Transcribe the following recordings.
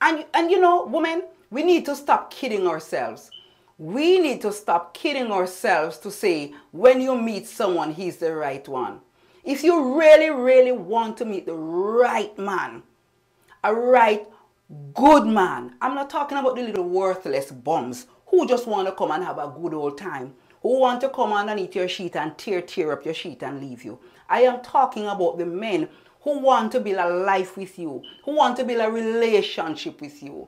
And you know, women, we need to stop kidding ourselves. We need to stop kidding ourselves to say when you meet someone, he's the right one. If you really, really want to meet the right man, a right good man, I'm not talking about the little worthless bums who just want to come and have a good old time, who want to come underneath your sheet and tear up your sheet and leave you. I am talking about the men who want to build a life with you, who want to build a relationship with you.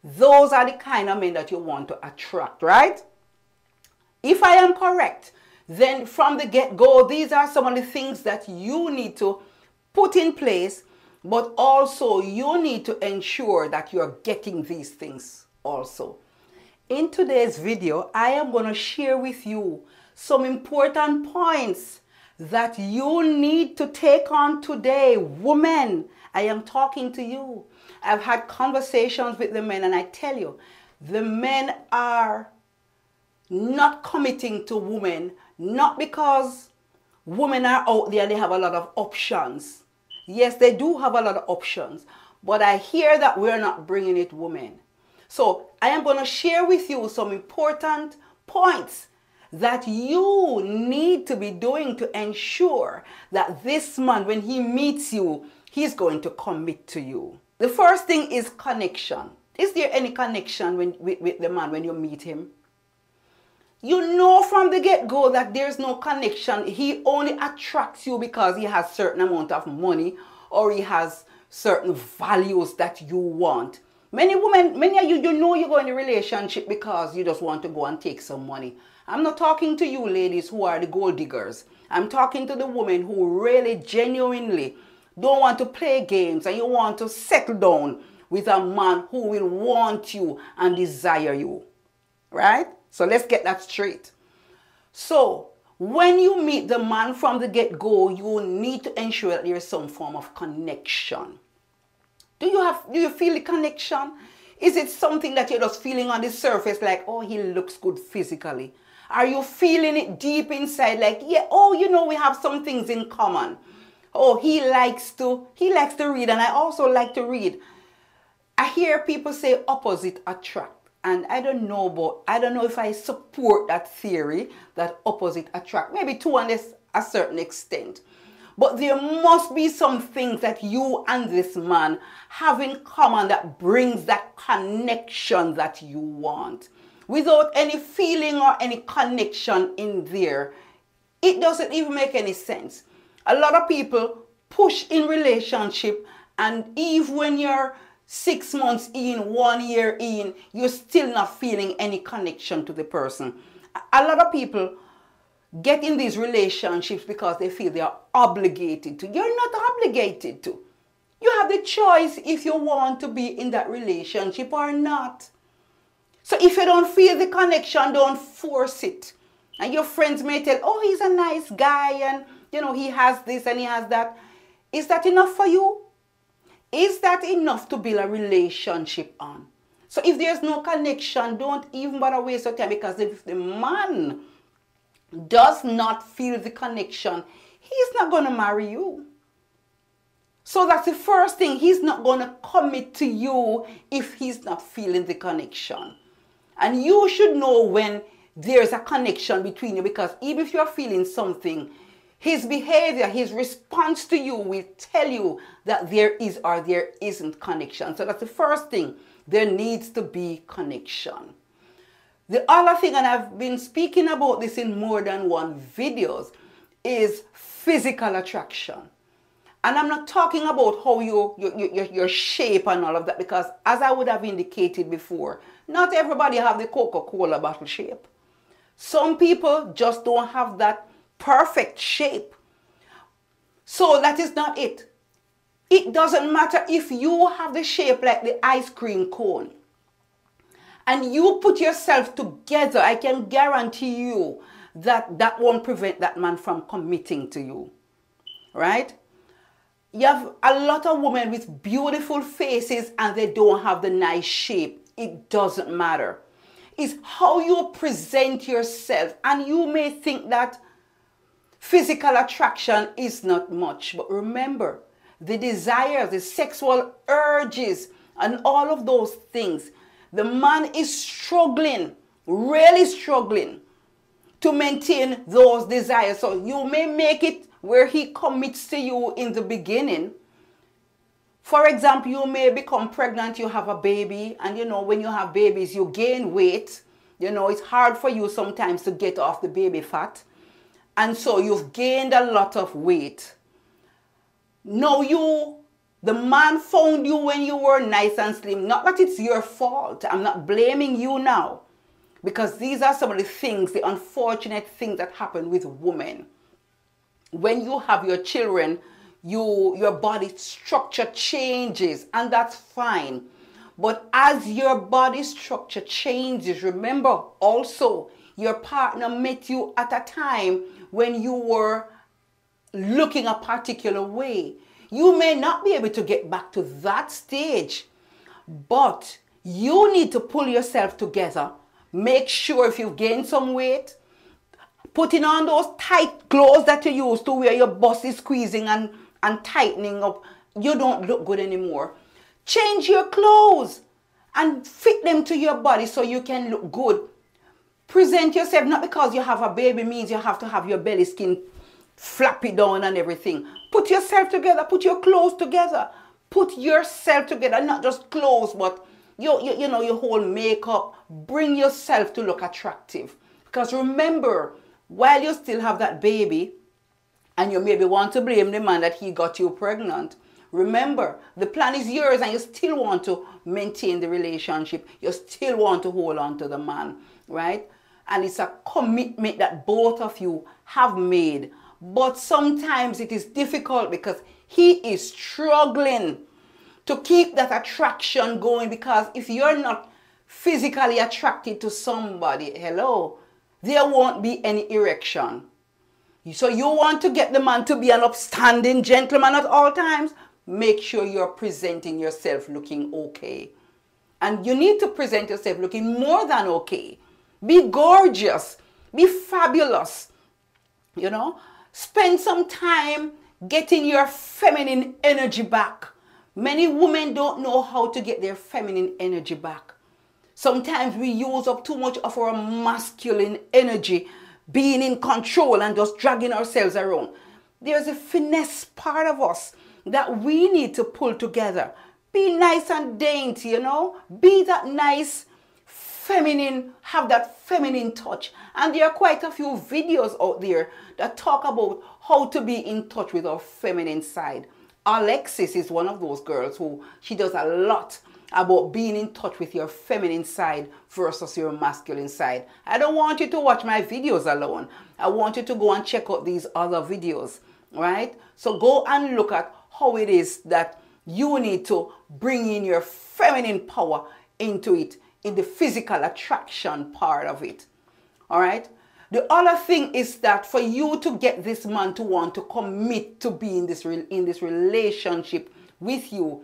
Those are the kind of men that you want to attract, right? If I am correct, then from the get-go, these are some of the things that you need to put in place, but also you need to ensure that you're getting these things also. In today's video, I am going to share with you some important points that you need to take on today. Women, I am talking to you. I've had conversations with the men, and I tell you, the men are not committing to women, not because women are out there and they have a lot of options. Yes, they do have a lot of options, but I hear that we're not bringing it women. So I am going to share with you some important points that you need to be doing to ensure that this man, when he meets you, he's going to commit to you. The first thing is connection. Is there any connection with the man when you meet him? You know from the get-go that there's no connection. He only attracts you because he has certain amount of money or he has certain values that you want. Many women, many of you, you know you go in a relationship because you just want to go and take some money. I'm not talking to you ladies who are the gold diggers. I'm talking to the women who really genuinely don't want to play games and you want to settle down with a man who will want you and desire you. Right? So let's get that straight. So when you meet the man from the get-go, you need to ensure that there's some form of connection. Do you feel the connection? Is it something that you're just feeling on the surface like, oh, he looks good physically? Are you feeling it deep inside like, yeah, oh, you know, we have some things in common. Oh, he likes to read and I also like to read. I hear people say opposite attract. And I don't know if I support that theory that opposite attract. Maybe to a certain extent. But there must be some things that you and this man have in common that brings that connection that you want. Without any feeling or any connection in there, it doesn't even make any sense. A lot of people push in relationship, and even when you're 6 months in, 1 year in, you're still not feeling any connection to the person. A lot of people get in these relationships because they feel they are obligated to. You're not obligated to. You have the choice if you want to be in that relationship or not. So if you don't feel the connection, don't force it. And your friends may tell, oh, he's a nice guy and, you know, he has this and he has that. Is that enough for you? Is that enough to build a relationship on? So if there's no connection, don't even bother waste your time, because if the man does not feel the connection, he's not going to marry you. So that's the first thing. He's not going to commit to you if he's not feeling the connection. And you should know when there's a connection between you, because even if you're feeling something, his behavior, his response to you will tell you that there is or there isn't connection. So that's the first thing. There needs to be connection. The other thing, and I've been speaking about this in more than one videos, is physical attraction. And I'm not talking about how your shape and all of that, because as I would have indicated before, not everybody have the Coca-Cola bottle shape. Some people just don't have that perfect shape. So that is not it. It doesn't matter if you have the shape like the ice cream cone and you put yourself together. I can guarantee you that that won't prevent that man from committing to you. Right? You have a lot of women with beautiful faces and they don't have the nice shape. It doesn't matter. It's how you present yourself. And you may think that physical attraction is not much. But remember, the desires, the sexual urges, and all of those things. The man is struggling, really struggling to maintain those desires. So you may make it where he commits to you in the beginning. For example, you may become pregnant, you have a baby, and when you have babies, you gain weight. It's hard for you sometimes to get off the baby fat. And so you've gained a lot of weight. Now the man found you when you were nice and slim. Not that it's your fault. I'm not blaming you now. Because these are some of the things, the unfortunate things that happen with women. When you have your children, your body structure changes, and that's fine. But as your body structure changes, remember also your partner met you at a time when you were looking a particular way. You may not be able to get back to that stage, but you need to pull yourself together. Make sure if you've gained some weight, putting on those tight clothes that you used to wear, your bust is squeezing and tightening up, you don't look good anymore. Change your clothes and fit them to your body so you can look good. Present yourself, not because you have a baby means you have to have your belly skin flappy down and everything. Put yourself together, put your clothes together. Put yourself together, not just clothes, but your whole makeup. Bring yourself to look attractive. Because remember, while you still have that baby, and you maybe want to blame the man that he got you pregnant, remember, the plan is yours and you still want to maintain the relationship. You still want to hold on to the man, right? And it's a commitment that both of you have made. But sometimes it is difficult because he is struggling to keep that attraction going, because if you're not physically attracted to somebody, hello, there won't be any erection. So you want to get the man to be an upstanding gentleman at all times, make sure you're presenting yourself looking okay. And you need to present yourself looking more than okay. Be gorgeous. Be fabulous. Spend some time getting your feminine energy back. Many women don't know how to get their feminine energy back. Sometimes we use up too much of our masculine energy, being in control and just dragging ourselves around. There's a finesse part of us that we need to pull together. Be nice and dainty, Be that nice, feminine, have that feminine touch. And there are quite a few videos out there that talk about how to be in touch with our feminine side. Alexis is one of those girls she does a lot about being in touch with your feminine side versus your masculine side. I don't want you to watch my videos alone. I want you to go and check out these other videos, right? So go and look at how it is that you need to bring in your feminine power into it, in the physical attraction part of it, all right? The other thing is that for you to get this man to want to commit to be in this relationship with you,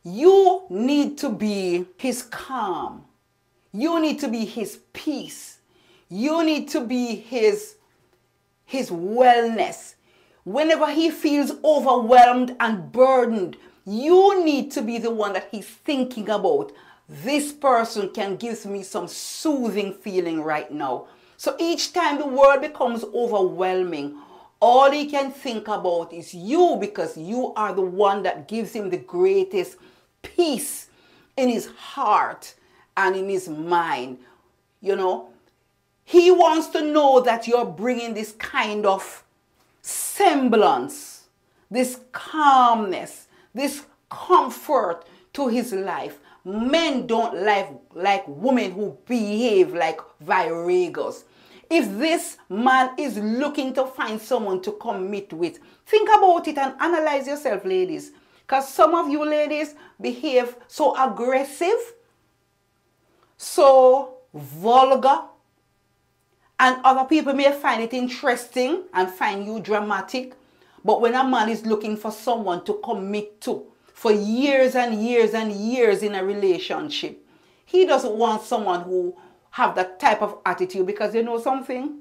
you need to be his calm. You need to be his peace. You need to be his wellness. Whenever he feels overwhelmed and burdened, you need to be the one that he's thinking about. This person can give me some soothing feeling right now. So each time the world becomes overwhelming, all he can think about is you, because you are the one that gives him the greatest peace in his heart and in his mind. He wants to know that you're bringing this kind of semblance, this calmness, this comfort to his life. Men don't like women who behave like Virgos. If this man is looking to find someone to commit with, think about it and analyze yourself, ladies. Because some of you ladies behave so aggressive, so vulgar, and other people may find it interesting and find you dramatic. But when a man is looking for someone to commit to for years and years and years in a relationship, he doesn't want someone who have that type of attitude, because you know something?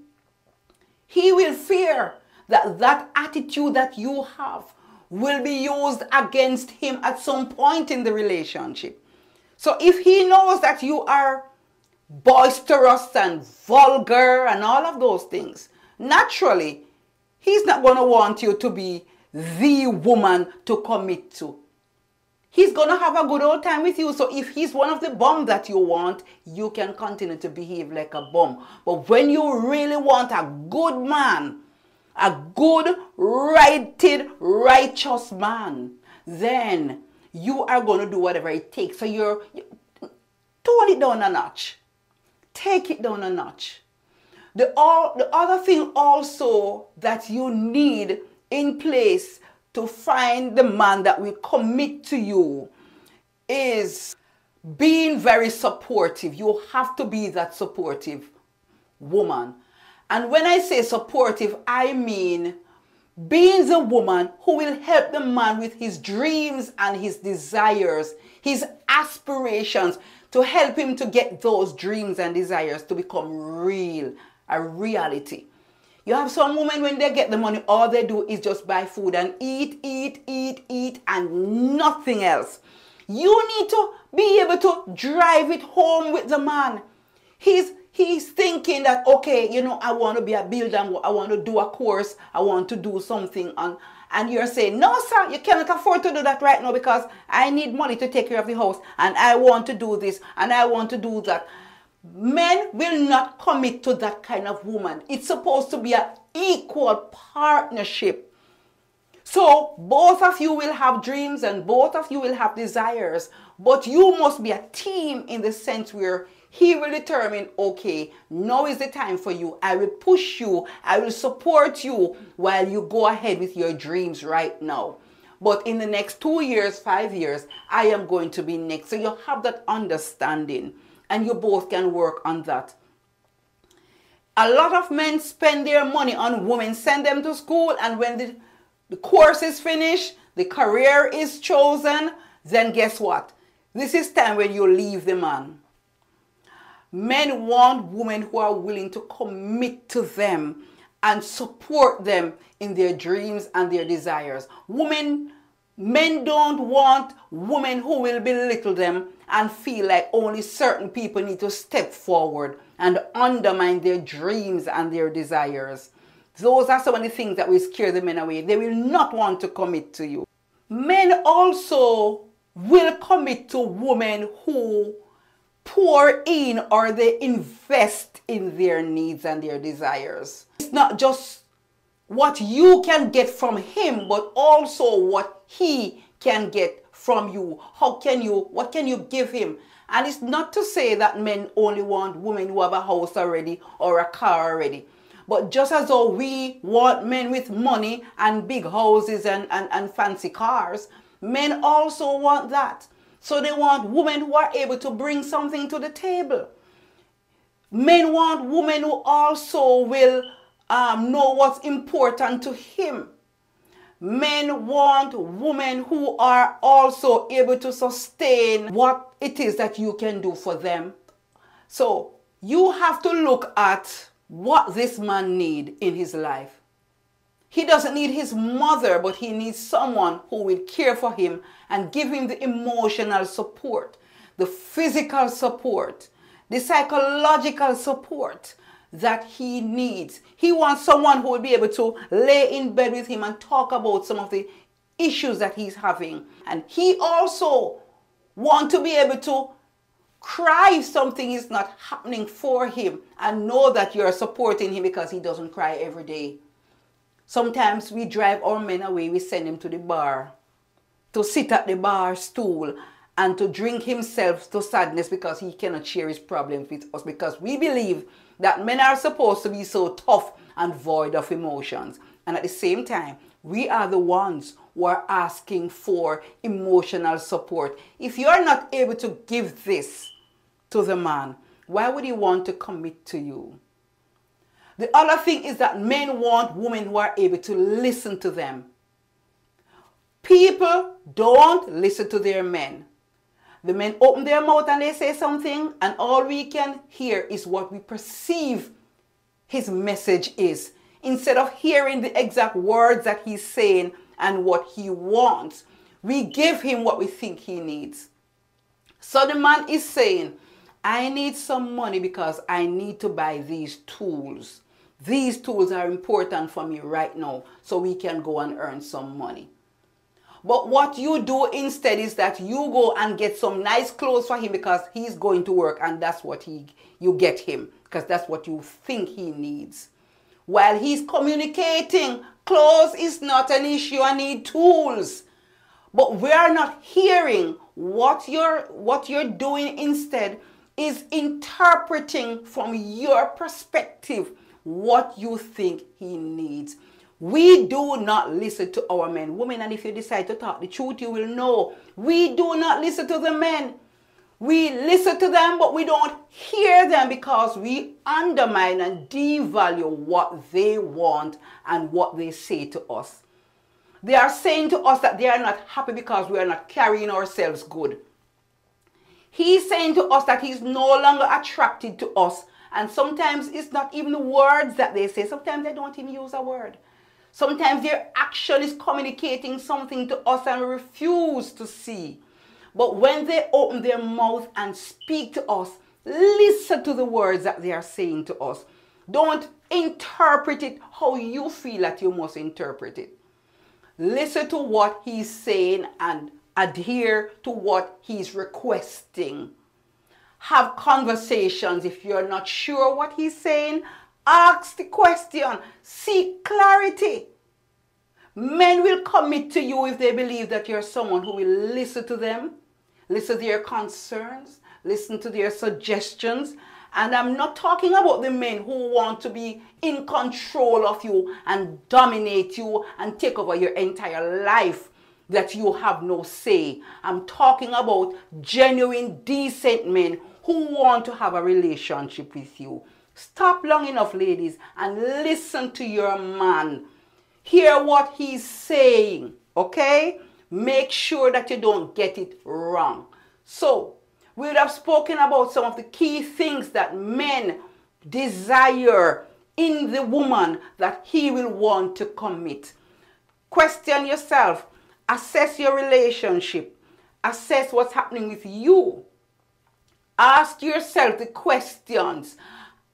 He will fear that that attitude that you have will be used against him at some point in the relationship. So if he knows that you are boisterous and vulgar and all of those things, naturally, he's not going to want you to be the woman to commit to. He's going to have a good old time with you. So if he's one of the bum that you want, you can continue to behave like a bum. But when you really want a good man, a good, righted, righteous man, then you are going to do whatever it takes. So you're tone it down a notch. Take it down a notch. The other thing also that you need in place to find the man that will commit to you is being very supportive. You have to be that supportive woman. And when I say supportive, I mean being the woman who will help the man with his dreams and his desires, his aspirations, to help him to get those dreams and desires to become real, a reality. You have some women, when they get the money, all they do is just buy food and eat, and nothing else. You need to be able to drive it home with the man. He's thinking that, okay, you know, I want to be a builder, I want to do a course, I want to do something. And you're saying, no, sir, you cannot afford to do that right now because I need money to take care of the house. And I want to do this and I want to do that. Men will not commit to that kind of woman. It's supposed to be an equal partnership. So both of you will have dreams and both of you will have desires. But you must be a team in the sense where he will determine, okay, now is the time for you. I will push you. I will support you while you go ahead with your dreams right now. But in the next 2 years, 5 years, I am going to be next. So you have that understanding and you both can work on that. A lot of men spend their money on women, send them to school, and when the course is finished, the career is chosen, then guess what? This is time when you leave the man. Men want women who are willing to commit to them and support them in their dreams and their desires. Men don't want women who will belittle them and feel like only certain people need to step forward and undermine their dreams and their desires. Those are some of the things that will scare the men away. They will not want to commit to you. Men also will commit to women who pour in or they invest in their needs and their desires. It's not just what you can get from him, but also what he can get from you. What can you give him? And it's not to say that men only want women who have a house already or a car already. But just as though we want men with money and big houses and fancy cars, men also want that. So they want women who are able to bring something to the table. Men want women who also will know what's important to him. Men want women who are also able to sustain what it is that you can do for them. So you have to look at what this man needs in his life. He doesn't need his mother, but he needs someone who will care for him and give him the emotional support, the physical support, the psychological support that he needs. He wants someone who will be able to lay in bed with him and talk about some of the issues that he's having. And he also wants to be able to cry if something is not happening for him and know that you're supporting him because he doesn't cry every day. Sometimes we drive our men away, we send him to the bar, to sit at the bar stool and to drink himself to sadness because he cannot share his problems with us, because we believe that men are supposed to be so tough and void of emotions. And at the same time, we are the ones who are asking for emotional support. If you are not able to give this to the man, why would he want to commit to you? The other thing is that men want women who are able to listen to them. People don't listen to their men. The men open their mouth and they say something, and all we can hear is what we perceive his message is, instead of hearing the exact words that he's saying and what he wants. We give him what we think he needs. So the man is saying, I need some money because I need to buy these tools. These tools are important for me right now so we can go and earn some money. But what you do instead is that you go and get some nice clothes for him because he's going to work, and that's what you get him because that's what you think he needs. While he's communicating, clothes is not an issue, I need tools. But we are not hearing what you're doing instead is interpreting from your perspective what you think he needs. We do not listen to our men. Women, and if you decide to talk the truth, you will know. We do not listen to the men. We listen to them, but we don't hear them because we undermine and devalue what they want and what they say to us. They are saying to us that they are not happy because we are not carrying ourselves good. He's saying to us that he's no longer attracted to us. And sometimes it's not even the words that they say. Sometimes they don't even use a word. Sometimes their action is communicating something to us and we refuse to see. But when they open their mouth and speak to us, listen to the words that they are saying to us. Don't interpret it how you feel that you must interpret it. Listen to what he's saying and adhere to what he's requesting. Have conversations. If you're not sure what he's saying, ask the question. Seek clarity. Men will commit to you if they believe that you're someone who will listen to them, listen to their concerns, listen to their suggestions. And I'm not talking about the men who want to be in control of you and dominate you and take over your entire life, that you have no say. I'm talking about genuine, decent men who want to have a relationship with you. Stop long enough, ladies, and listen to your man. Hear what he's saying, okay? Make sure that you don't get it wrong. So, we would have spoken about some of the key things that men desire in the woman that he will want to commit. Question yourself. Assess your relationship. Assess what's happening with you. Ask yourself the questions.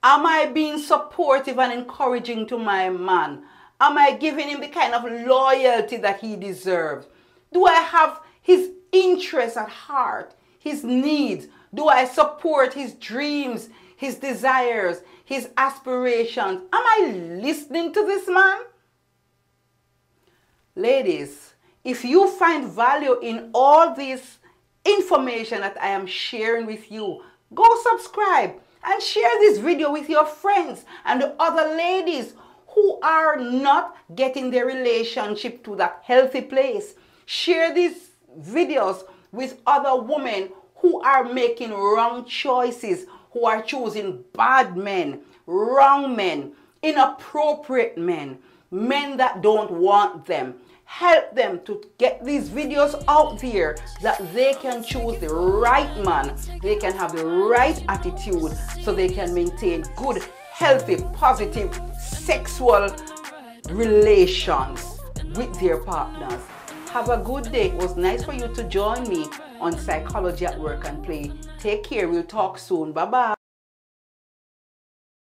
Am I being supportive and encouraging to my man? Am I giving him the kind of loyalty that he deserves? Do I have his interests at heart? His needs? Do I support his dreams, his desires, his aspirations? Am I listening to this man? Ladies, if you find value in all this information that I am sharing with you, go subscribe and share this video with your friends and the other ladies who are not getting their relationship to that healthy place. Share these videos with other women who are making wrong choices, who are choosing bad men, wrong men, inappropriate men, men that don't want them. Help them to get these videos out there that they can choose the right man, they can have the right attitude so they can maintain good, healthy, positive, sexual relations with their partners. Have a good day. It was nice for you to join me on Psychology at Work and Play. Take care. We'll talk soon. Bye-bye.